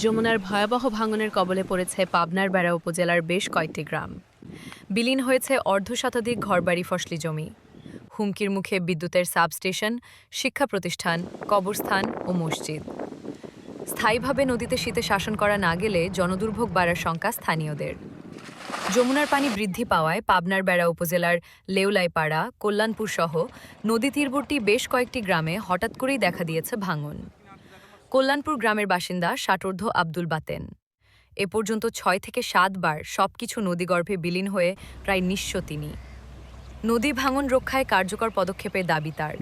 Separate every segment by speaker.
Speaker 1: যমুনার ভয়াবহ ভাঙনের কবলে পড়েছে পাবনার বেড়া উপজেলার বেশ কয়েকটি গ্রাম। বিলীন হয়েছে অর্ধশতাধিক ঘরবাড়ি, ফসলি জমি। হুমকির মুখে বিদ্যুতের সাবস্টেশন, শিক্ষা প্রতিষ্ঠান, কবরস্থান ও মসজিদ। স্থায়ীভাবে নদীতে শীতে শাসন করা না গেলে জনদুর্ভোগ বাড়ার শঙ্কা স্থানীয়দের। যমুনার পানি বৃদ্ধি পাওয়ায় পাবনার বেড়া উপজেলার লেউলাইপাড়া, কল্যাণপুর সহ নদী তীরবর্তী বেশ কয়েকটি গ্রামে হঠাৎ করেই দেখা দিয়েছে ভাঙন। কল্যাণপুর গ্রামের বাসিন্দা ষাটোর্ধ্ব আব্দুল বাতেন। এ পর্যন্ত ৬ থেকে ৭ বার সবকিছু নদীগর্ভে বিলীন হয়ে প্রায় নিঃস্ব তিনি। নদী ভাঙন রক্ষায় কার্যকর পদক্ষেপের দাবি তার।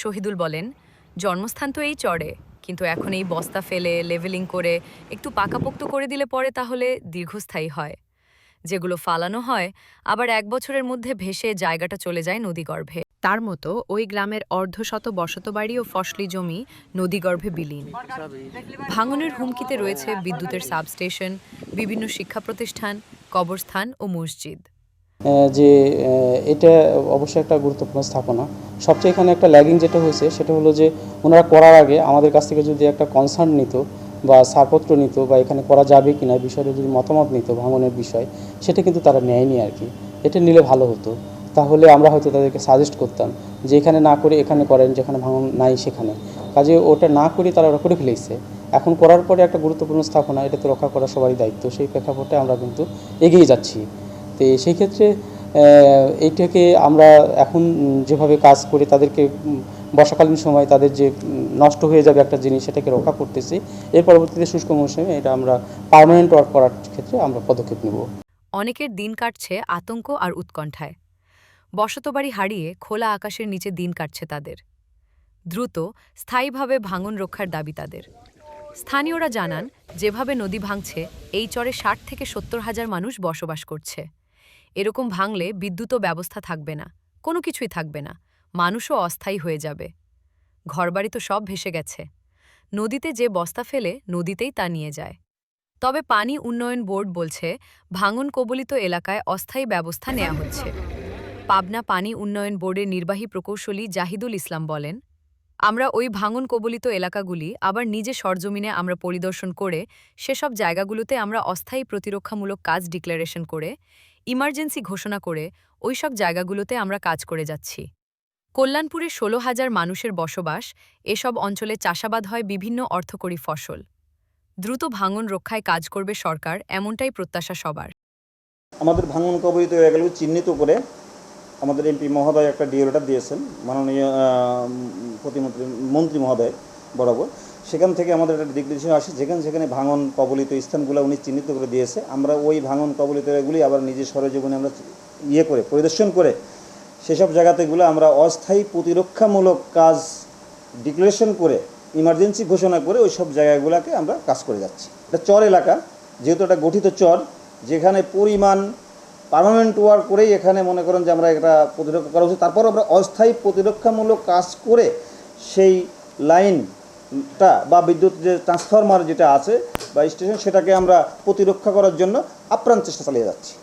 Speaker 1: শহীদুল বলেন, জন্মস্থান তো এই চরে, কিন্তু এখন এই বস্তা ফেলে লেভেলিং করে একটু পাকাপোক্ত করে দিলে পরে তাহলে দীর্ঘস্থায়ী হয়। যেগুলো ফালানো হয় আবার ১ বছরের মধ্যে ভেসে জায়গাটা চলে যায় নদীগর্ভে। তার মতো ওই গ্রামের অর্ধশত বসতবাড়ি ও ফসলি জমি নদীগর্ভে বিলীন। ভাঙনের হুমকিতে রয়েছে বিদ্যুতের সাবস্টেশন, বিভিন্ন শিক্ষা প্রতিষ্ঠান, কবরস্থান ও মসজিদ।
Speaker 2: যে এটা অবশ্যই একটা গুরুত্বপূর্ণ স্থাপনা। সবচেয়ে এখানে একটা ল্যাগিং যেটা হয়েছে সেটা হলো যে ওনারা করার আগে আমাদের কাছ থেকে যদি একটা কনসার্ন নিত বা ছাড়পত্র নিত বা এখানে করা যাবে কিনা বিষয়টা যদি মতামত নিত ভাঙনের বিষয়, সেটা কিন্তু তারা নেয়নি আর কি। এটা নিলে ভালো হতো, তাহলে আমরা হয়তো তাদেরকে সাজেস্ট করতাম যে এখানে না করে এখানে করেন, যেখানে ভাঙন নাই সেখানে। কাজে ওটা না করে তারা ওরা করে ফেলেছে। এখন করার পরে একটা গুরুত্বপূর্ণ স্থাপনা, এটা তো রক্ষা করা সবারই দায়িত্ব। সেই প্রেক্ষাপটে আমরা কিন্তু এগিয়ে যাচ্ছি। তো সেই ক্ষেত্রে এইটাকে আমরা এখন যেভাবে কাজ করে তাদেরকে বর্ষাকালীন সময় তাদের যে নষ্ট হয়ে যাবে একটা জিনিস, সেটাকে রক্ষা করতেছি। এর পরবর্তীতে শুষ্ক মৌসুমে এটা আমরা পার্মানেন্ট ওয়ার্ক করার ক্ষেত্রে আমরা পদক্ষেপ নেব।
Speaker 1: অনেকের দিন কাটছে আতঙ্ক আর উৎকণ্ঠায়। বসতবাড়ি হারিয়ে খোলা আকাশের নিচে দিন কাটছে তাদের। দ্রুত স্থায়ীভাবে ভাঙন রক্ষার দাবি তাদের। স্থানীয়রা জানান, যেভাবে নদী ভাঙছে এই চরে ৬০ থেকে ৭০ হাজার মানুষ বসবাস করছে। এরকম ভাঙলে বিদ্যুৎও ব্যবস্থা থাকবে না, কোনো কিছুই থাকবে না, মানুষও অস্থায়ী হয়ে যাবে। ঘরবাড়ি তো সব ভেসে গেছে। নদীতে যে বস্তা ফেলে নদীতেই তা নিয়ে যায়। তবে পানি উন্নয়ন বোর্ড বলছে, ভাঙন কবলিত এলাকায় অস্থায়ী ব্যবস্থা নেওয়া হচ্ছে। পাবনা পানি উন্নয়ন বোর্ডের নির্বাহী প্রকৌশলী জাহিদুল ইসলাম বলেন, আমরা ওই ভাঙন কবলিত এলাকাগুলি আবার নিজে সরজমিনে আমরা পরিদর্শন করে সেসব জায়গাগুলোতে আমরা অস্থায়ী প্রতিরক্ষামূলক কাজ ডিক্লারেশন করে ইমার্জেন্সি ঘোষণা করে ওইসব জায়গাগুলোতে আমরা কাজ করে যাচ্ছি। কল্যাণপুরে ১৬,০০০ মানুষের বসবাস, এসব অঞ্চলে চাষাবাদ হয় বিভিন্ন অর্থকরী ফসল। দ্রুত ভাঙন রক্ষায় কাজ করবে সরকার, এমনটাই প্রত্যাশা সবার।
Speaker 3: আমাদের ভাঙন কবলিত এলাকাগুলো চিহ্নিত করে আমাদের এমপি মহোদয় একটা ডিও লেটার দিয়েছেন মাননীয় প্রতিমন্ত্রী মন্ত্রী মহোদয় বরাবর। সেখান থেকে আমাদের একটা দিক নির্দেশনা আসে, যেখানে যেখানে ভাঙন কবলিত স্থানগুলো উনি চিহ্নিত করে দিয়েছে। আমরা ওই ভাঙন কবলিত এলাকাগুলি আবার নিজের সরেজমিনে আমরা করে পরিদর্শন করে সেসব জায়গাতেগুলো আমরা অস্থায়ী প্রতিরক্ষামূলক কাজ ডিক্লারেশন করে ইমার্জেন্সি ঘোষণা করে ওই সব জায়গাগুলোকে আমরা কাজ করে যাচ্ছি। এটা চর এলাকা, যেহেতু এটা গঠিত চর, যেখানে পরিমাণ পার্মানেন্ট ওয়ার্ক করেই এখানে মনে করেন যে আমরা এটা প্রতিরক্ষা করা উচিত। তারপর আমরা অস্থায়ী প্রতিরক্ষামূলক কাজ করে সেই লাইনটা বা বিদ্যুৎ যে ট্রান্সফরমার যেটা আছে বা স্টেশন, সেটাকে আমরা প্রতিরক্ষা করার জন্য আপ্রাণ চেষ্টা চালিয়ে যাচ্ছি।